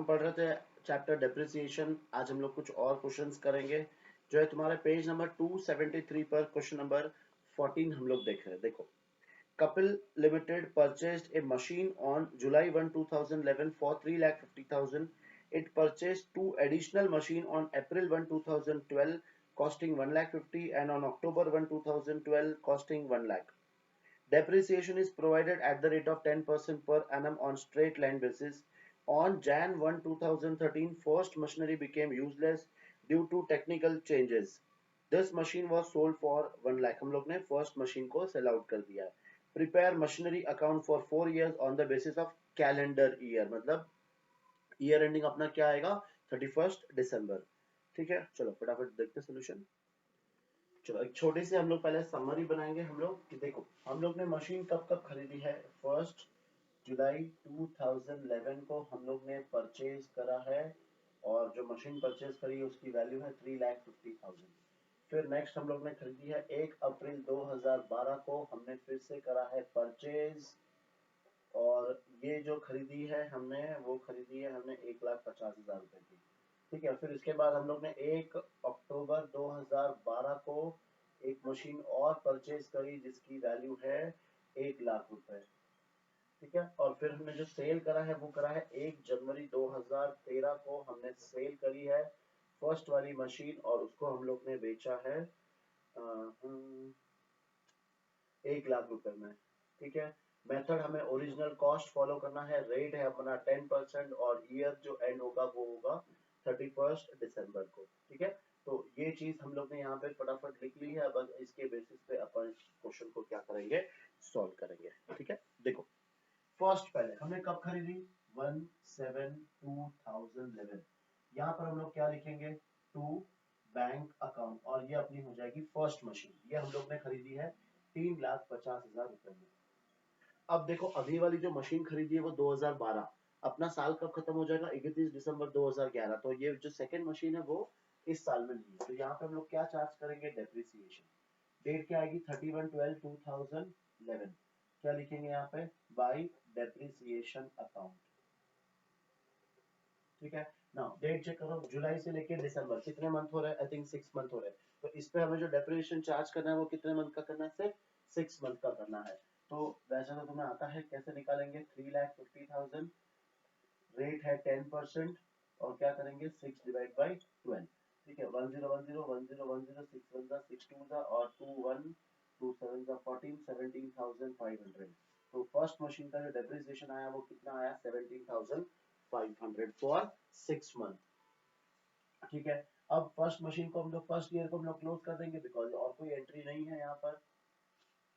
पढ़ रहे थे चैप्टर डेप्रिसिएशन। आज हम लोग कुछ और क्वेश्चंस करेंगे जो है तुम्हारे पेज नंबर 273 पर क्वेश्चन नंबर 14 हम लोग देख रहे हैं। देखो, Couple Limited purchased a machine on July 1, 2011 for 3,50,000. It purchased two additional machines on April 1, 2012 costing 1,50,000 and on October 1, 2012 costing 1 lakh. Depreciation is provided at the rate of 10% per annum on straight line basis. On Jan 1, 2013, first machinery became useless due to technical changes. This machine was sold for 1 lakh. हम लोग ने first machine को sell out कर दिया है. Prepare machinery account for 4 years on the basis of calendar year. मतलब year ending अपना क्या आएगा 31st दिसंबर। ठीक है, चलो फटाफट देखते सोल्यूशन। चलो एक छोटी सी हम लोग पहले समरी बनाएंगे हम लोग कि देखो हम लोग ने मशीन कब कब खरीदी है। 1 जुलाई 2011 को हम लोग ने परचेज करा है और जो मशीन परचेज करी है उसकी वैल्यू है 3,50,000। फिर नेक्स्ट हम लोग ने खरीदी है 1 अप्रैल 2012 को, हमने फिर से करा है परचेज और ये जो खरीदी है हमने वो खरीदी है हमने 1,50,000 रुपए की। ठीक है, फिर इसके बाद हम लोग ने 1 अक्टूबर 2012 को एक मशीन और परचेज करी जिसकी वैल्यू है 1 लाख रुपए। ठीक है, और फिर हमने जो सेल करा है वो करा है 1 जनवरी 2013 को हमने सेल करी है फर्स्ट वाली मशीन और उसको हम लोग ने बेचा है 1 लाख रुपए में। ठीक है, मेथड हमें ओरिजिनल कॉस्ट फॉलो करना है, रेट है अपना 10% और ईयर जो एंड होगा वो होगा 31 दिसंबर को। ठीक है, तो ये चीज हम लोग ने यहाँ पे फटाफट लिख ली है। अब इसके बेसिस पे अपन क्वेश्चन को क्या करेंगे, सॉल्व करेंगे। ठीक है, देखो फर्स्ट पहले हमने कब खरीदी 1/7/2011। यहाँ पर हम लोग क्या लिखेंगे टू बैंक अकाउंट और ये अपनी हो जाएगी फर्स्ट मशीन। ये हम लोग ने खरीदी है 3,50,000 रुपए में। अब देखो अगली वाली जो मशीन खरीदी है वो 2012, अपना साल कब खत्म हो जाएगा 31 दिसंबर 2011। तो ये जो सेकंड मशीन है वो इस साल में नहीं है, तो यहाँ पे हम लोग क्या चार्ज करेंगे डेप्रिसिएशन। डेट क्या आएगी 31/12/2011। क्या लिखेंगे यहाँ पे बाय डेप्रिसिएशन अकाउंट। ठीक है, नाउ डेट चेक करो जुलाई से लेके दिसंबर कितने मंथ हो रहे हैं, आई थिंक 6 मंथ हो रहे हैं। तो इस पे हमें जो डेप्रिसिएशन चार्ज करना है वो कितने मंथ का करना है, सिर्फ 6 मंथ का करना है। तो वैसे तो तुम्हें आता है, कैसे निकालेंगे 3,50,000, रेट है 10% और क्या करेंगे 6 डिवाइड बाई 12। ठीक है, 1010 6 1 और 2 7 14 17,500। तो फर्स्ट मशीन का जो डेप्रिसिएशन आया वो कितना आया 17,500 फॉर 6 मंथ। ठीक है, अब फर्स्ट मशीन को हम लोग फर्स्ट ईयर को हम लोग क्लोज कर देंगे बिकॉज और कोई एंट्री नहीं है यहाँ पर,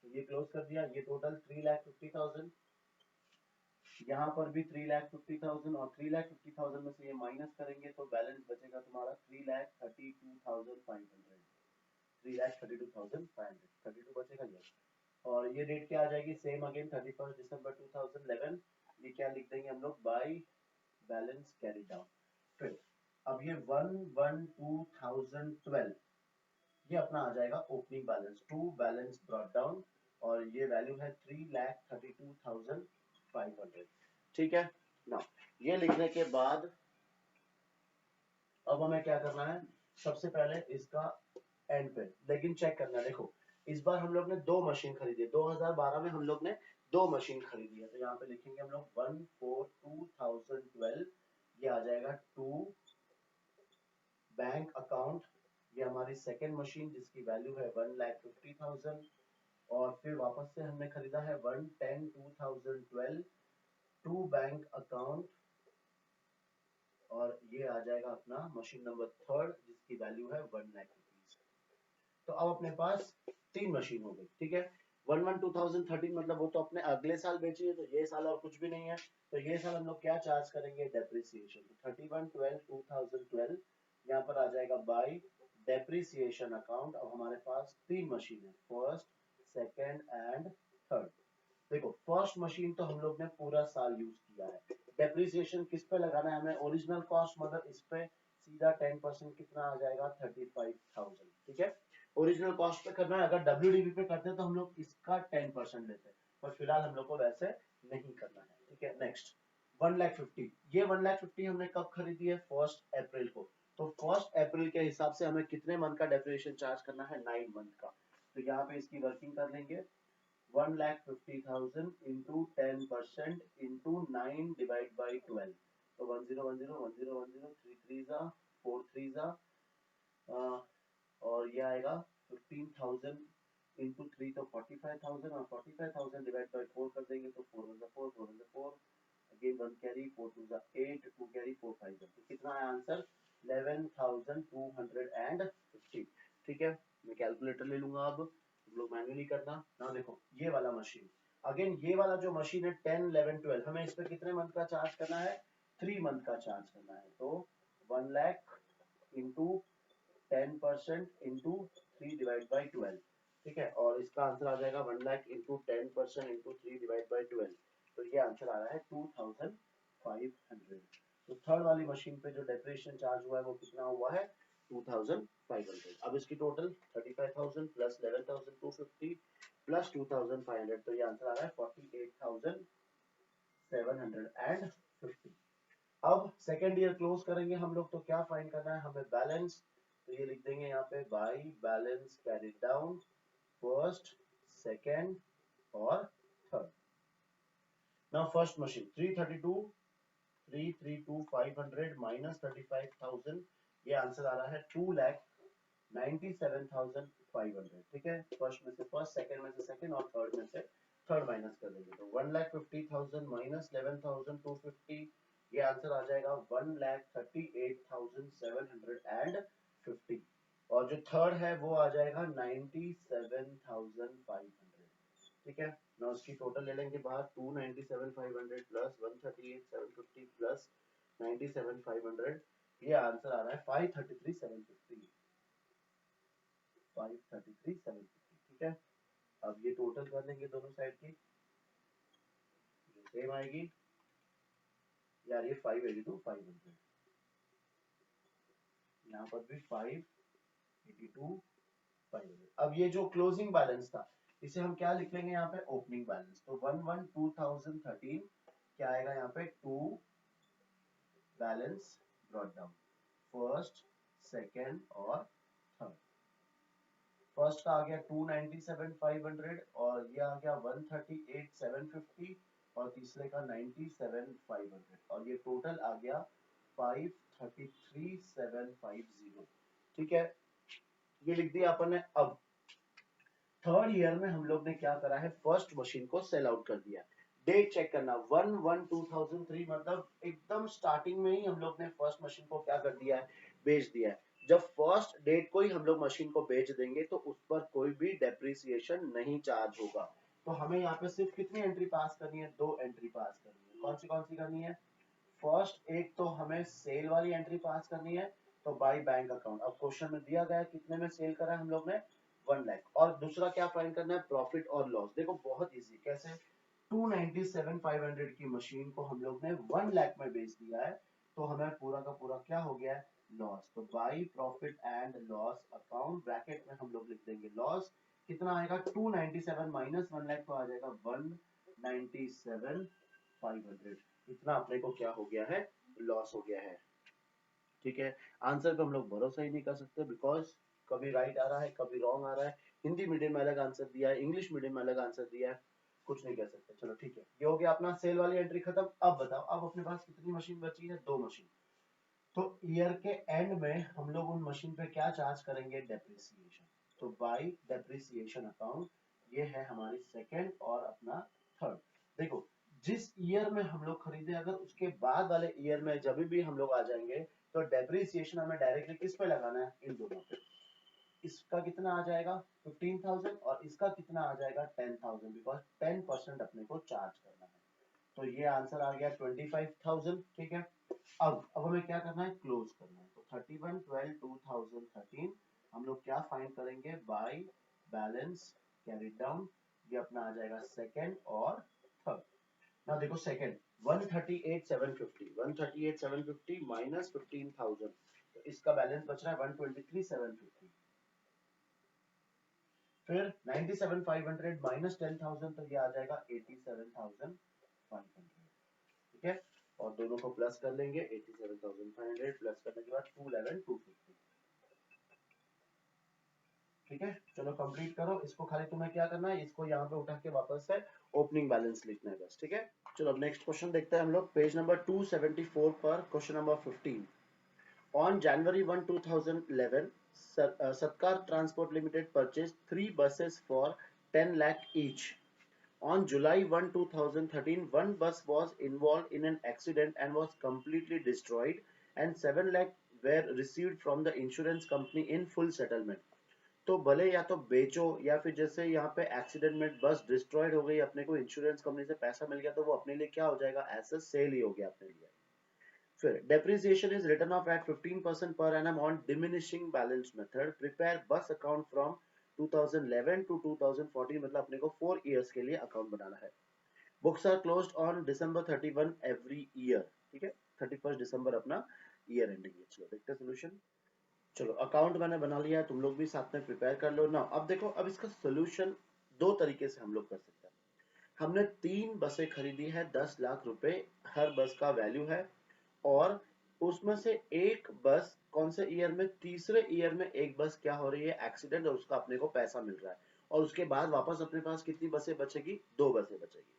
तो ये क्लोज कर दिया। ये टोटल 3,50,000, यहाँ पर भी 3,50,000 और 3,50,000 में से ये माइनस करेंगे तो बैलेंस बचेगा तुम्हारा 3,32,500। 3,32,500 32 बचेगा ये। और ये डेट क्या आ जाएगी सेम अगेन 31 दिसंबर 2011। ये क्या लिख देंगे हम लोग बाय बैलेंस कैरी डाउन। फिर अब ये 1/1/2012 ये अपना आ जाएगा opening balance to balance brought down और ये वैल्यू है 3,32,500। ठीक है, ना ये लिखने के बाद अब हमें क्या करना है, सबसे पहले इसका एंड पे लेकिन चेक करना है। देखो इस बार हम लोग ने दो मशीन खरीदी है, 2012 में हम लोग ने दो मशीन खरीदी है, तो यहाँ पे लिखेंगे हम लोग 1/4/2012 ये आ जाएगा टू बैंक अकाउंट। ये हमारी सेकेंड मशीन जिसकी वैल्यू है 1,50,000 और फिर वापस से हमने खरीदा है 1/10/2012 टू बैंक अकाउंट और ये आ जाएगा अपना मशीन नंबर थर्ड जिसकी वैल्यू है 1 लाख रुपीज। तो अब अपने पास तीन मशीन हो गई। ठीक है, 1/1/2013 मतलब वो तो अपने अगले साल बेची है, तो ये साल और कुछ भी नहीं है, तो ये साल हम लोग क्या चार्ज करेंगे डेप्रिसिएशन। 31/12/2012 यहाँ पर आ जाएगा बाय डेप्रिसिएशन अकाउंट। अब हमारे पास तीन मशीन है, फर्स्ट सेकेंड एंड थर्ड। देखो फर्स्ट मशीन तो हम लोग ने पूरा साल यूज किया है, डेप्रिसिएशन किस पे लगाना है हमें ओरिजिनल कॉस्ट, मतलब इस पे सीधा 10% कितना आ जाएगा 35,000। ठीक है, ओरिजिनल कॉस्ट पे करना है, अगर WDV पे करते हैं तो हम लोग इसका 10% लेते हैं, पर फिलहाल हम लोग को वैसे नहीं करना है। ठीक है, नेक्स्ट 1,50,000, ये 1,50,000 हमने कब खरीदी है? 1 अप्रैल को। तो 1 अप्रैल के हिसाब से हमें कितने मंथ का डेप्रिसिएशन चार्ज करना है? 9 मंथ का। तो यहाँ पे इसकी वर्किंग कर लेंगे, 1,50,000 इंटू 10% इंटू 9 डिवाइड बाई 12। तो 1010 1010 3 3 जा 4 3 जा, और ये आएगा 15,000 इंटू 3 तो 45,000, और 45,000 डिवाइड बाई 4 कर देंगे तो 4 1 4 4 1 4, अगेन 1 कैरी, 4 2 8, 2 कैरी 4 5। तो कितना है आंसर? 11,250। ठीक है, मैं कैलकुलेटर ले लूंगा, अब तुम लोग मैन्युअली करना ना। देखो ये वाला मशीन, अगेन ये वाला जो मशीन है 10 11 12, हमें इस पे कितने मंथ का चार्ज करना है? 3 मंथ का चार्ज करना है। तो 1 lakh into 10% into 3 divide by 12। ठीक है, और इसका आंसर आ जाएगा 1 lakh into 10% into 3 divide by 12। तो ये आंसर आ रहा है 2,500। तो थर्ड वाली मशीन पे जो डेप्रिसिएशन चार्ज हुआ है वो कितना हुआ है? 2,500। अब इसकी टोटल 35,000 प्लस 11,250 प्लस 2,500, तो ये आंसर आ रहा है 48,750। अब सेकेंड ईयर क्लोज करेंगे हम लोग, तो क्या फाइंड करना है हमें? बैलेंस। तो ये लिख देंगे यहाँ पे, by balance carried down first, second और third. Now first machine 332,500 minus 35,000, ये आंसर आ रहा है 2,97,500। ठीक है, फर्स्ट में से फर्स्ट, सेकेंड में से सेकेंड और थर्ड में से थर्ड माइनस कर देंगे। तो 1,50,000 माइनस 11,250, ये आंसर आ जाएगा 1,38,750। और जो थर्ड है वो आ जाएगा 97,500। ठीक है, ना उसकी टोटल ले लेंगे बाहर, 297,500 प्लस 138,750 प्लस 97,500, ये आंसर आ रहा है 533,750। 533,750। ठीक है, अब ये टोटल कर लेंगे दोनों साइड की, जो सेम आएगी यार, ये 582 500, यहाँ पर भी 582 500। अब ये जो क्लोजिंग बैलेंस था इसे हम क्या लिख लेंगे यहाँ पे? Opening balance. तो 1/1/2013 क्या आएगा यहाँ पे? 2 balance brought down, first, second और थर्ड। फर्स्ट का आ गया 297,500, और ये आ गया 138,750, और तीसरे का 97,500, और ये टोटल आ गया 533,750। ठीक है, ये लिख दिया अपन ने। अब थर्ड ईयर में हम लोग ने क्या करा है? फर्स्ट मशीन को सेल आउट कर दिया। डेट चेक करना, 1/1/2003, मतलब एकदम स्टार्टिंग में ही हम लोग ने फर्स्ट मशीन को क्या कर दिया है? बेच दिया है। जब फर्स्ट डेट को ही हम लोग मशीन को बेच देंगे तो उस पर कोई भी डेप्रिसिएशन नहीं चार्ज होगा। तो हमें यहाँ पे सिर्फ कितनी एंट्री पास करनी है? 2 एंट्री पास करनी है। कौन सी करनी है? फर्स्ट एक तो हमें सेल वाली एंट्री पास करनी है, तो बाई बैंक अकाउंट। अब क्वेश्चन में दिया गया कितने में सेल करा है हम लोग ने? 1 लाख। और दूसरा क्या फाइंड करना है? प्रॉफिट और लॉस। देखो बहुत इजी, कैसे? 297,500 की मशीन को हम लोग ने 1 लाख में बेच दिया है, तो हमें पूरा का पूरा क्या हो गया है? लॉस। तो by profit and loss account, bracket में हम लोग लिख देंगे लॉस। कितना आएगा? 297 माइनस 1 लाख, तो आ जाएगा 197,500। इतना अपने को क्या हो गया है? लॉस हो गया है। ठीक है, आंसर पे हम लोग भरोसा ही नहीं कर सकते, बिकॉज कभी राइट आ रहा है, कभी रॉन्ग आ रहा है। हिंदी मीडियम में अलग आंसर दिया है, इंग्लिश मीडियम में अलग आंसर दिया है, कुछ नहीं कह सकते। चलो ठीक है, ये हो गया अपना सेल वाली एंट्री खत्म। अब बताओ, अब अपने पास कितनी मशीन बची है? 2 मशीन। तो ईयर के एंड में हम लोग उन मशीन पे क्या चार्ज करेंगे? डेप्रिसिएशन। तो बाई डेप्रिसिएशन अकाउंट, ये है हमारी सेकेंड और अपना थर्ड। देखो जिस ईयर में हम लोग खरीदे, अगर उसके बाद वाले ईयर में जब भी हम लोग आ जाएंगे तो डेप्रिसिएशन हमें डायरेक्टली किस पे लगाना है? इन दोनों पे। इसका कितना आ जाएगा? 15,000, और इसका कितना आ जाएगा? 10,000, बिकॉज 10% अपने को चार्ज करना है। तो ये आंसर आ गया 25,000। ठीक है, अब हमें क्या करना है? क्लोज करना है। तो 31/12/2013 हम लोग क्या फाइंड करेंगे? बाय बैलेंस कैरिड डाउन, ये अपना आ जाएगा सेकेंड और थर्ड। ना देखो सेकेंड 138,750 माइनस 15,000, तो इसका बैलेंस बच रहा है 123,750। फिर 97,500 माइनस 10,000, तो ये आ जाएगा 87,500। ठीक है, और दोनों को प्लस कर लेंगे 87,500 प्लस करने के बाद 211,250। ठीक है, चलो कंप्लीट करो इसको। खाली तुम्हें क्या करना है, इसको यहाँ पे उठा के वापस से ओपनिंग बैलेंस लिखना है बस। ठीक है, चलो अब नेक्स्ट क्वेश्चन देखते हैं हम लोग। पेज नंबर 274 पर question number 15। On January 1, 2011, Satkar Transport Limited purchased 3 buses for 10 lakh each. On July 1, 2013, one bus was involved in an accident and was completely destroyed, and 7 lakh were received from the insurance company in full settlement. तो भले या तो बेचो या फिर जैसे यहाँ पे एक्सीडेंट में बस डिस्ट्रॉयड हो गई, अपने को इंश्योरेंस कंपनी से पैसा मिल गया, तो वो अपने लिए क्या हो जाएगा, एज अ सेल ही हो गया अपने लिए। फिर depreciation is written off at 15% per annum on diminishing balance method. Prepare bus account from 2011 to 2014, मतलब अपने को 4 years के लिए अकाउंट बनाना है। Books are closed on December 31 every year। ठीक है, 31 दिसंबर अपना ईयर एंडिंग है। चलो देखते हैं सोल्यूशन। चलो अकाउंट मैंने बना लिया, तुम लोग भी साथ में प्रिपेयर कर लो ना। अब देखो, अब इसका सोल्यूशन दो तरीके से हम लोग कर सकते हैं। हमने 3 बसें खरीदी है, 10 लाख रुपए हर बस का वैल्यू है, और उसमें से एक बस कौन से ईयर में, तीसरे ईयर में एक बस क्या हो रही है, एक्सीडेंट, और उसका अपने को पैसा मिल रहा है। और उसके बाद वापस अपने पास कितनी बसें बचेगी, 2 बसें बचेगी।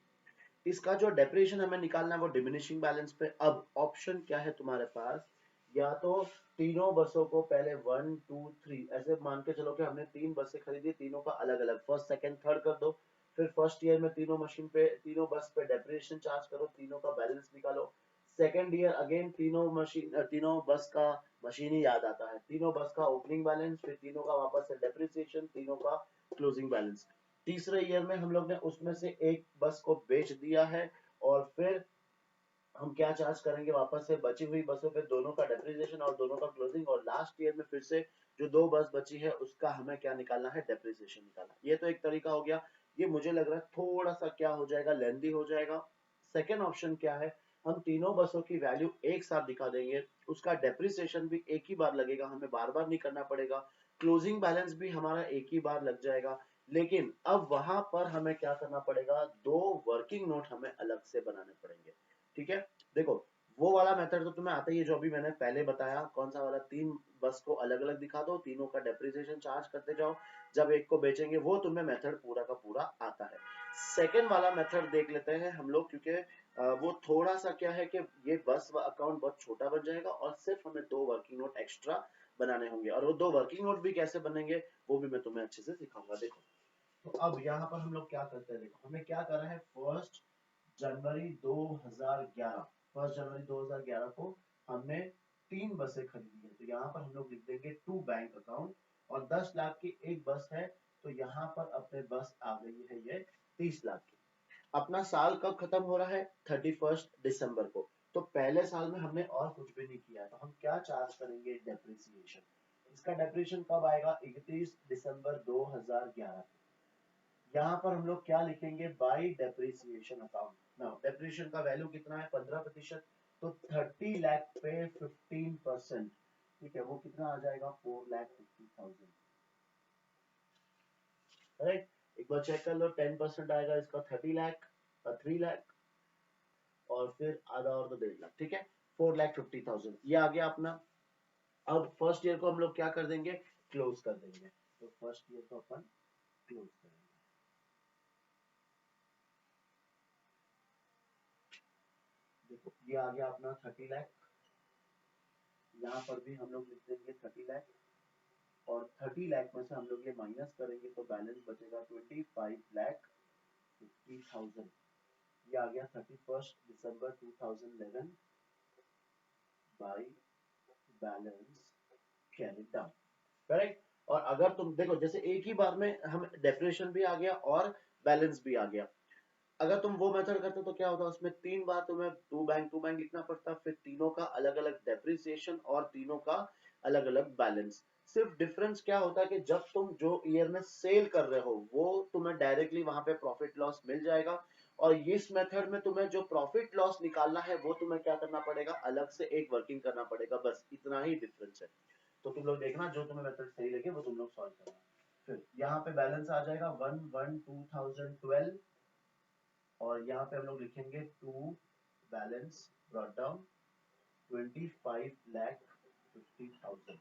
इसका जो डेप्रिसिएशन हमें निकालना है वो डिमिनिशिंग बैलेंस पे। अब ऑप्शन क्या है तुम्हारे पास, या तो तीनों बसों को पहले 1 2 3 ऐसे मान के चलो कि हमने 3 बसें खरीदी, तीनों का अलग अलग फर्स्ट सेकंड थर्ड कर दो। फिर फर्स्ट ईयर में तीनों मशीन पे, तीनों बस पे डेप्रिसिएशन चार्ज करो, तीनों का बैलेंस निकालो। सेकेंड ईयर अगेन तीनों बस का मशीन ही याद आता है, तीनों बस का ओपनिंग बैलेंस, फिर तीनों का वापस से डेप्रिसिएशन, तीनों का क्लोजिंग बैलेंस। तीसरे ईयर में हम लोग ने उसमें से एक बस को बेच दिया है, और फिर हम क्या चार्ज करेंगे, वापस से बची हुई बसों पे दोनों का डेप्रिसिएशन और दोनों का क्लोजिंग, और लास्ट ईयर में फिर से जो 2 बस बची है उसका हमें क्या निकालना है, डेप्रिसिएशन निकालना। ये तो एक तरीका हो गया। ये मुझे लग रहा है थोड़ा सा क्या हो जाएगा, लेंदी हो जाएगा। सेकेंड ऑप्शन क्या है, हम तीनों बसों की वैल्यू एक साथ दिखा देंगे, उसका डेप्रिसिएशन भी एक ही बार लगेगा, हमें बार बार नहीं करना पड़ेगा, क्लोजिंग बैलेंस भी हमारा एक ही बार लग जाएगा। लेकिन अब वहां पर हमें क्या करना पड़ेगा, 2 वर्किंग नोट हमें अलग से बनाने पड़ेंगे। ठीक है, देखो वो वाला मेथड तो तुम्हें आता ही है जो अभी मैंने पहले बताया, कौन सा वाला, 3 बस को अलग अलग दिखा दो, तीनों का डेप्रिसिएशन चार्ज करते जाओ, जब एक को बेचेंगे, वो तुम्हें मेथड पूरा का पूरा आता है। सेकेंड वाला मेथड देख लेते हैं हम लोग, क्योंकि वो थोड़ा सा क्या है कि ये बस अकाउंट बहुत छोटा बन जाएगा, और सिर्फ हमें 2 वर्किंग नोट एक्स्ट्रा बनाने होंगे, और वो 2 वर्किंग नोट भी कैसे बनेंगे वो भी मैं तुम्हें अच्छे से सिखाऊंगा। देखो, तो अब यहाँ पर हम लोग क्या करते हैं, देखो हमें क्या करना है, जनवरी 2011 फर्स्ट जनवरी 2011 को हमने 3 बसें खरीदी है, तो यहाँ पर हम लोग लिख देंगे टू बैंक अकाउंट, और 10 लाख की एक बस है, तो यहाँ पर अपने बस आ गई है ये 30 लाख की। अपना साल कब खत्म हो रहा है, 31 दिसंबर को। तो पहले साल में हमने और कुछ भी नहीं किया, तो हम क्या चार्ज करेंगे, डेप्रिसिएशन। इसका डेप्रिसिएशन कब आएगा, 31 दिसंबर 2011। यहाँ पर हम लोग क्या लिखेंगे, by depreciation account. Now depreciation का वैल्यू कितना है, 15%, तो 30 लाख पे 15%, ठीक है, वो कितना आ जाएगा, 4,50,000। राइट, एक बार चेक कर लो, 10% आएगा इसका 30 लाख, 3 लाख, और फिर आधा और तो 1.5 लाख। ठीक है, 4,50,000 ये आ गया अपना। अब फर्स्ट ईयर को हम लोग क्या कर देंगे, क्लोज कर देंगे, तो फर्स्ट ईयर को अपन क्लोज करेंगे। देखो ये आ गया अपना 30 लाख, यहाँ पर भी हम लोग लिख देंगे 30 लाख, और 30 लाख में से हम लोग ये माइनस करेंगे तो बैलेंस बचेगा 25,50,000। ये आ गया 31 दिसंबर 2011 by balance carry down. Correct, और अगर तुम देखो जैसे एक ही बार में हम डेप्रिसिएशन भी आ गया और बैलेंस भी आ गया, अगर तुम वो मेथड करते तो क्या होता, उसमें 3 बार तुम्हें टू बैंक लिखना पड़ता, फिर तीनों का अलग अलग डेप्रिसिएशन और तीनों का अलग अलग बैलेंस। सिर्फ डिफरेंस क्या होता है कि जब तुम जो ईयर में सेल कर रहे हो वो तुम्हें डायरेक्टली वहां पे प्रॉफिट लॉस मिल जाएगा, और इस मेथड में तुम्हें जो प्रॉफिट लॉस निकालना है वो तुम्हें क्या करना पड़ेगा, अलग से एक वर्किंग करना पड़ेगा, बस इतना ही डिफरेंस है। तो तुम लोग देखना, जो तुम्हें मेथड सही लगे वो तुम लोग सॉल्व करना। फिर यहाँ पे बैलेंस आ जाएगा 1/1/2012, और यहाँ पे हम लोग लिखेंगे 2 बैलेंस ब्रॉट डाउन 25,50,000।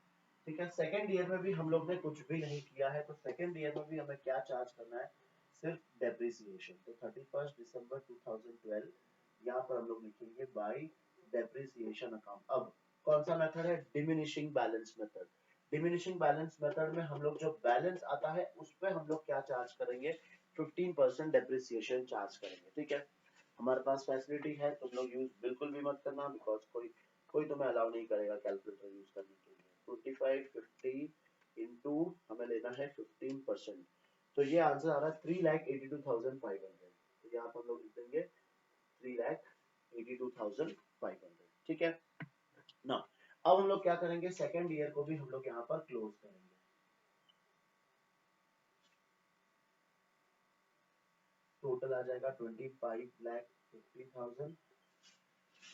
ठीक है, सेकेंड ईयर में भी हम लोग ने कुछ भी नहीं किया है, तो सेकेंड ईयर में भी हमें क्या चार्ज करना है, सिर्फ डेप्रिसिएशन। तो 31 दिसंबर 2012 यहाँ पर हम लोग लिखेंगे बाय डेप्रिसिएशन अकाउंट। अब कौन सा मेथड है, diminishing balance method. Diminishing balance method में हम लोग जो बैलेंस आता है उस पर हम लोग क्या चार्ज करेंगे, 15% डेप्रिसिएशन चार्ज करेंगे। ठीक है, हमारे पास फैसिलिटी है, तुम लोग यूज बिल्कुल भी मत करना, बिकॉज कोई तुम्हें अलाउ नहीं करेगा कैलकुलेटर यूज करने के लिए। 2550 इंटू हमें लेना है 15%, तो ये आंसर आ रहा है 3,82,500। तो यहाँ पर हम लोग लिख देंगे 3,82,500। ठीक है ना। अब हम लोग क्या करेंगे, सेकेंड ईयर को भी हम लोग यहाँ पर क्लोज करेंगे। टोटल आ जाएगा 25,50,000,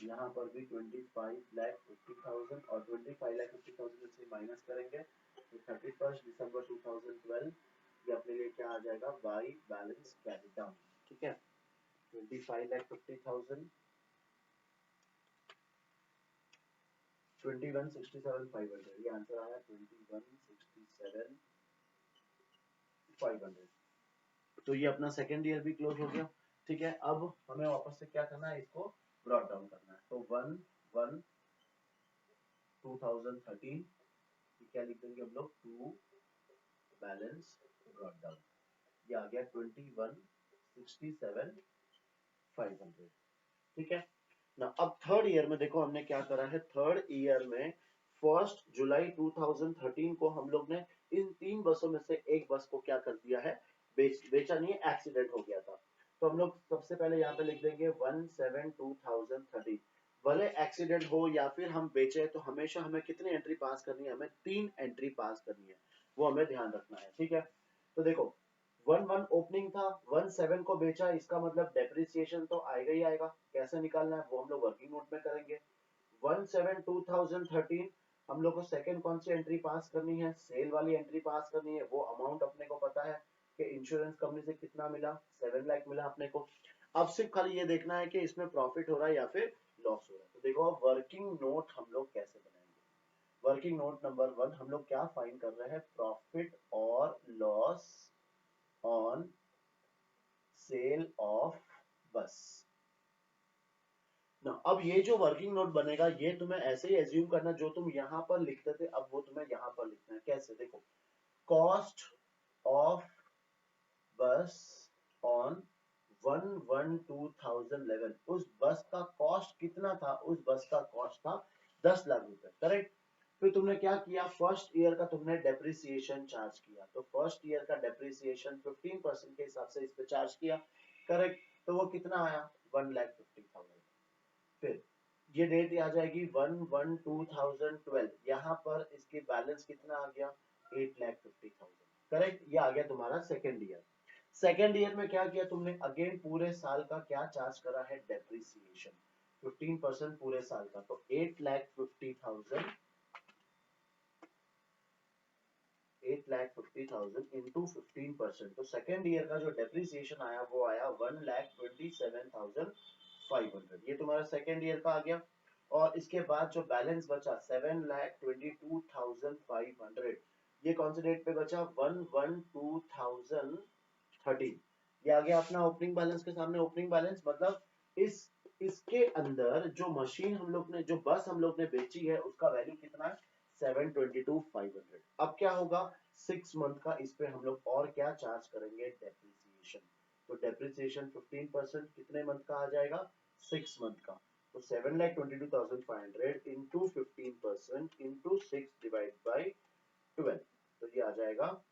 यहाँ पर भी 25,50,000 और 25,50,000 से माइनस करेंगे तो 31 दिसंबर 2012 ये अपने लिए क्या आ जाएगा, बाई बैलेंस कैरी डाउन। ठीक है, 25,50,000 21,67,500, ये आंसर आया 21,67,500। तो ये अपना सेकेंड ईयर भी क्लोज हो गया। ठीक है, अब हमें वापस से क्या करना है, इसको ब्रॉट डाउन करना है। तो 1/1/2013 क्या लिख देंगे हम लोग, टू बैलेंस ब्रॉट डाउन, ये आ गया 21,67,500। ठीक है ना। अब थर्ड ईयर में देखो हमने क्या करा है, थर्ड ईयर में 1 जुलाई 2013 को हम लोग ने इन 3 बसों में से एक बस को क्या कर दिया है, बेचा नहीं है, एक्सीडेंट हो गया था। तो हम लोग सबसे पहले यहाँ पे लिख देंगे 1/7/2013। भले एक्सीडेंट हो या फिर हम बेचे, तो हमेशा हमें कितनी एंट्री पास करनी है, हमें 3 एंट्री पास करनी है, वो हमें ध्यान रखना है। ठीक है, तो देखो 1/1 ओपनिंग था, 1/7 को बेचा, इसका मतलब डेप्रिसिएशन तो आएगा ही आएगा। कैसे निकालना है वो हम लोग वर्किंग नोट में करेंगे। 1/7/2013 हम लोग को सेकंड कौन सी एंट्री पास करनी है, सेल वाली एंट्री पास करनी है। वो अमाउंट अपने को पता है कि इंश्योरेंस कंपनी से कितना मिला, 7 लाख मिला अपने को। अब सिर्फ खाली ये देखना है कि इसमें प्रॉफिट हो रहा है या फिर लॉस हो रहा है। तो देखो अब वर्किंग नोट हम लोग कैसे बनाएंगे। वर्किंग नोट नंबर 1 हम लोग क्या फाइंड कर रहे हैं, प्रॉफिट और लॉस ऑन सेल ऑफ बस ना। अब ये जो वर्किंग नोट बनेगा, ये तुम्हें ऐसे ही एज्यूम करना, जो तुम यहाँ पर लिखते थे अब वो तुम्हें यहाँ पर लिखना है। कैसे, देखो कॉस्ट ऑफ बस ऑन 1/1/2011, उस बस का कॉस्ट कितना था, उस बस का कॉस्ट था 10 लाख रुपए, करेक्ट। फिर तुमने क्या किया, फर्स्ट ईयर का तुमने डेप्रिसिएशन चार्ज किया, तो फर्स्ट ईयर का डेप्रिसिएशन 15% के हिसाब से इस पे चार्ज किया, करेक्ट। तो वो कितना आया, 1,50,000। फिर ये डेट आ जाएगी 1/1/2012, यहाँ पर इसकी बैलेंस कितना आ गया, 8,50,000, करेक्ट। ये आ गया तुम्हारा सेकेंड ईयर। सेकेंड ईयर में क्या किया तुमने, अगेन पूरे साल का क्या चार्ज करा है, डेप्रिसिएशन 15% पूरे साल का, तो 8,50,000 इंटू 15%, तो सेकेंड ईयर का जो डेप्रिसिएशन आया वो आया 1,27,500। ये तुम्हारा सेकेंड ईयर का आ गया। और इसके बाद जो बैलेंस बचा 7,22,500, ये कौन से डेट पे बचा, 1/1/2013। ये आ गया अपना ओपनिंग बैलेंस के सामने। ओपनिंग बैलेंस मतलब इस इसके अंदर जो मशीन हम लोग ने, जो बस हम लोग ने बेची है, उसका वैल्यू कितना है, 7,22,500। अब क्या होगा, 6 मंथ का इस पे हम लोग और क्या चार्ज करेंगे, डेप्रिसिएशन। तो डेप्रिसिएशन 15% कितने मंथ का आ जाएगा, 6 मंथ का। तो 7,22,500 इंटू 15% इंटू 6 डिवाइड बाई 12, तो ये आ जाएगा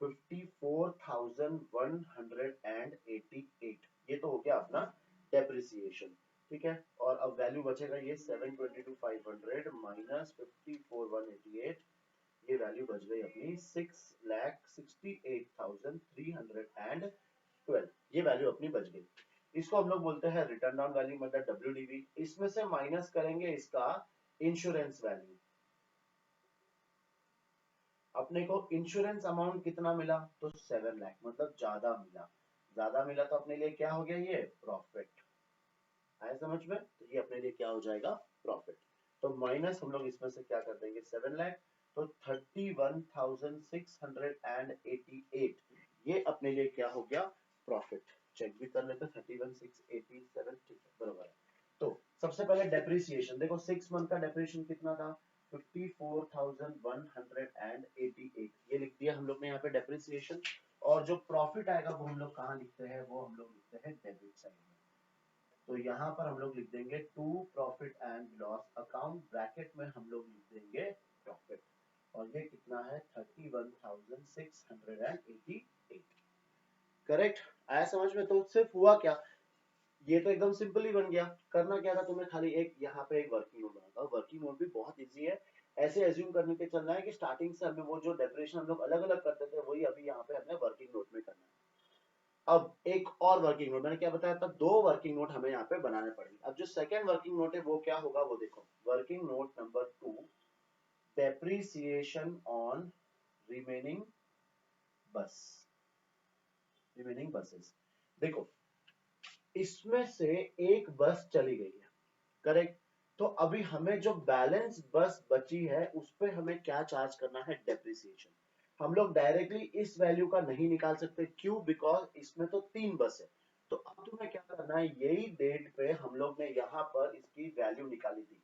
54,188। ये तो हो गया अपना डेप्रिसिएशन। ठीक है, और अब वैल्यू बचेगा ये 7,22,500 माइनस 54,188, ये वैल्यू बच गई अपनी 6,68,312, ये वैल्यू अपनी बच गई। इसको हम लोग बोलते हैं रिटर्न डाउन वैल्यू, मतलब WDV। इसमें से माइनस करेंगे इसका इंश्योरेंस वैल्यू। अपने को इंश्योरेंस अमाउंट कितना मिला, तो 7 लाख, मतलब ज्यादा मिला। ज्यादा मिला तो अपने लिए क्या हो गया, ये प्रॉफिट। आया समझ में? तो ये अपने लिए क्या हो जाएगा, प्रॉफिट। तो माइनस हम लोग इसमें से क्या कर देंगे 7 लाख, तो 31,688 ये अपने लिए क्या हो गया, प्रॉफिट। चेक भी कर लेते हैं 31,687, ठीक है बरोबर है। तो सबसे पहले डेप्रिसिएशन देखो, 6 मंथ का डेप्रिसिएशन कितना था 54,188, ये लिख दिया हम लोग ने यहाँ पे डेप्रिसिएशन। और जो प्रॉफिट आएगा वो हम लोग कहाँ लिखते हैं, वो हम लोग लिखते हैं डेबिट साइड में। तो यहाँ पर हम लोग लिख देंगे to profit and loss account, bracket में हम लोग लिख देंगे प्रॉफिट। और ये कितना है 31,688, करेक्ट। आया समझ में? तो सिर्फ हुआ क्या, ये तो एकदम सिंपल ही बन गया। करना क्या था तुम्हें, खाली एक यहाँ पे एक वर्किंग नोट बनाता हूँ। वर्किंग नोट भी बहुत इजी है, ऐसे एज्यूम करने के चलना है कि स्टार्टिंग से हमें वो जो डेफिनेशन हम लोग अलग अलग करते थे वही अभी यहाँ पे हमें वर्किंग नोट में करना है। अब एक और वर्किंग नोट, मैंने क्या बताया था, 2 वर्किंग नोट हमें यहाँ पे बनाने पड़ेंगे। अब जो सेकंड वर्किंग नोट है वो क्या होगा, वो देखो working note number 2, depreciation on remaining बस, रिमेनिंग बसेस। देखो इसमें से एक बस चली गई है, करेक्ट। तो अभी हमें जो बैलेंस बस बची है उस पे हमें क्या चार्ज करना है, डेप्रिसिएशन। हम लोग डायरेक्टली इस वैल्यू का नहीं निकाल सकते, क्यों, बिकॉज इसमें तो 3 बस है। तो अब तुम्हें क्या करना है, यही डेट पे हम लोग ने यहाँ पर इसकी वैल्यू निकाली थी।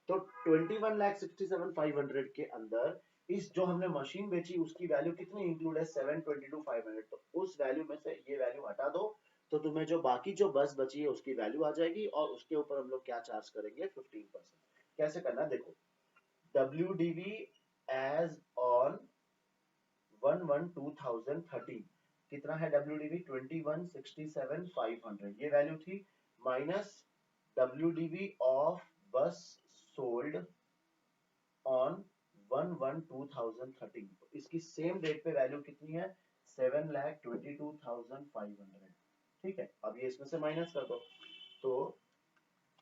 तो 21,67,500 के अंदर इस जो हमने मशीन बेची उसकी वैल्यू कितनी इंक्लूड है, 722,500। तो उस वैल्यू में से ये वैल्यू हटा दो, तो तुम्हें जो बाकी जो बस बची है उसकी वैल्यू आ जाएगी, और उसके ऊपर हम लोग क्या चार्ज करेंगे 15%। कैसे करना है देखो, WDV एज ऑन 1/1/2013 कितना है, WDV 21,67,500 ये वैल्यू थी, माइनस WDV ऑफ बस सोल्ड ऑन 1/1/2013, इसकी सेम डेट पे वैल्यू कितनी है 7,22,500, ठीक है। अब ये इसमें से माइनस कर दो, तो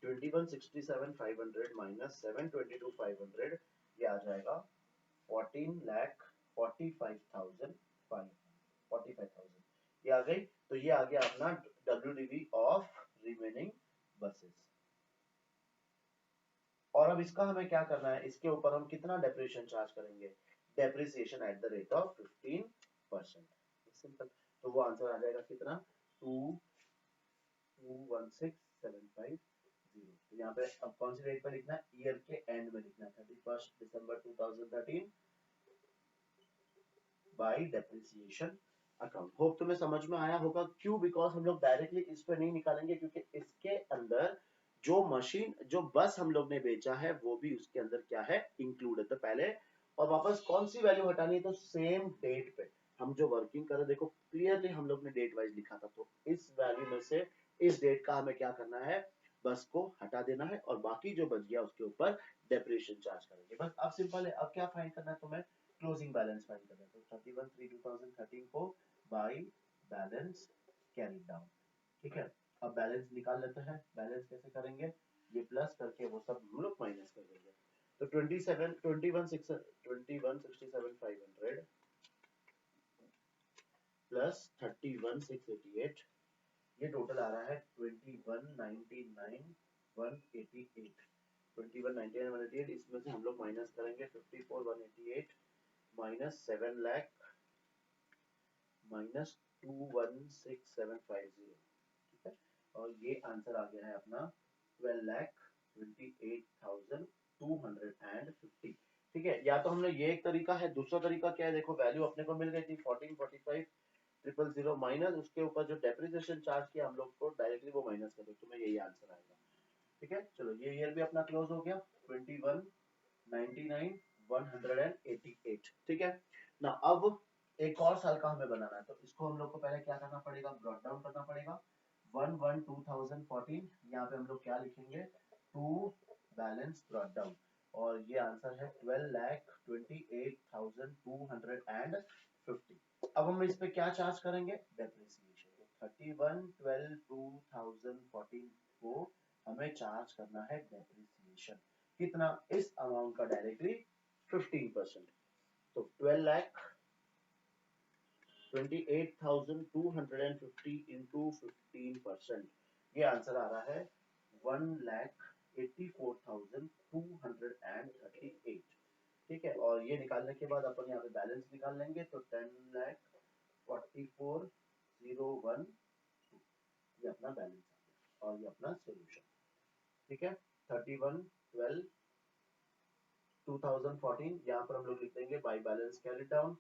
21,67,500 माइनस 7,22,500 ये आ जाएगा 14,45,500, ये आ गई। तो ये आ गया अपना WDV ऑफ रिमेनिंग बसेस। और अब इसका हमें क्या करना है, इसके ऊपर हम कितना डेप्रिसिएशन चार्ज करेंगे, depreciation at the rate of 15%, simple. तो वो आंसर आ जाएगा कितना 2216750। तो यहाँ पे अब कौन सी डेट पर लिखना है, ईयर के एंड में लिखना है 31 दिसंबर 2013 बाय डेप्रिसिएशन अकाउंट। होप तुम्हें समझ में आया होगा, क्यों, बिकॉज हम लोग डायरेक्टली इस पे नहीं निकालेंगे, क्योंकि इसके अंदर जो मशीन जो बस हम लोग ने बेचा है वो भी उसके अंदर क्या है, इंक्लूड है। तो पहले और वापस कौन सी वैल्यू हटानी है, तो सेम डेट पे हम जो वर्किंग कर रहे, देखो क्लियरली हम लोग ने डेट वाइज लिखा था, तो इस वैल्यू में से इस डेट का हमें क्या करना है, बस को हटा देना है, और बाकी जो बच गया उसके ऊपर डेप्रिसिएशन चार्ज करेंगे। बस अब सिंपल है। अब क्या फाइंड करना है तुम्हें, क्लोजिंग बैलेंस फाइंड करना है। तो 31/3/2013 को बाय बैलेंस कैरी डाउन, ठीक है। अब बैलेंस निकाल लेते हैं, बैलेंस कैसे करेंगे, ये प्लस करके वो सब हम लोग माइनस कर देंगे। तो 21,67,500 प्लस 31,688, ये टोटल आ रहा है 21,99,188। 21,99,188 इसमें से हम लोग माइनस करेंगे 54,188 माइनस 7 लाख माइनस 216750, ठीक है। और ये आंसर आ गया है अपना 12,28,250, ठीक है। या तो हमने ये एक तरीका है, दूसरा तरीका क्या है, देखो वैल्यू अपने को मिल गई थी 14,45,000 माइनस उसके ऊपर जो डेप्रिसिएशन चार्ज किया हम लोग को डायरेक्टली वो माइनस कर दो, तुम्हें यही आंसर आएगा, ठीक है। चलो ये ईयर भी अपना क्लोज हो गया 21,99,188, ठीक है ना। अब एक और साल का हमें बनाना है, तो इसको हम लोग को पहले क्या करना पड़ेगा, ब्रॉट डाउन करना पड़ेगा। 1/1/2014 यहाँ पे हम लोग क्या लिखेंगे, टू बैलेंस ब्रॉट डाउन, और ये आंसर है 12,28,250। अब हम इस पे क्या चार्ज करेंगे, डेप्रिसिएशन। तो 31/12/2014 को हमें चार्ज करना है डेप्रिसिएशन, कितना, इस अमाउंट का डायरेक्टली 15%। तो 12,28,250 इंटू 15%, ये आंसर आ रहा है 1,84,238, ठीक है। और ये निकालने के बाद अपन यहाँ पे बैलेंस निकाल लेंगे, तो 10,44,012 ये अपना बैलेंस आ गया और ये अपना सोल्यूशन, ठीक है। 31/12/2014 यहाँ पर हम लोग लिख देंगे by balance carry down.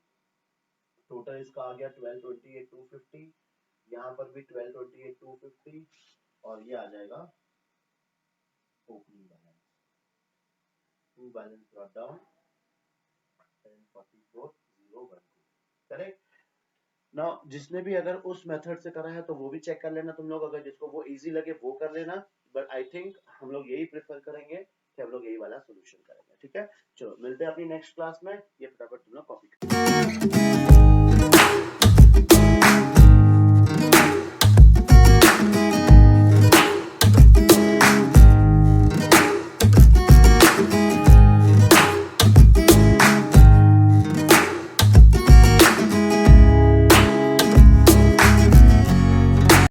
Total इसका आ गया 1228,250, यहाँ पर भी 1228,250 और ये आ जाएगा opening balance, to balance brought down 10,44,012, correct. Now जिसने भी अगर उस मेथड से करा है तो वो भी चेक कर लेना तुम लोग, अगर जिसको वो इजी लगे वो कर लेना, बट आई थिंक हम लोग यही प्रेफर करेंगे कि हम लोग यही वाला सोल्यूशन करेंगे, ठीक है। चलो मिलते हैं अपनी नेक्स्ट क्लास में, ये फटाफट तुम लोग कॉपी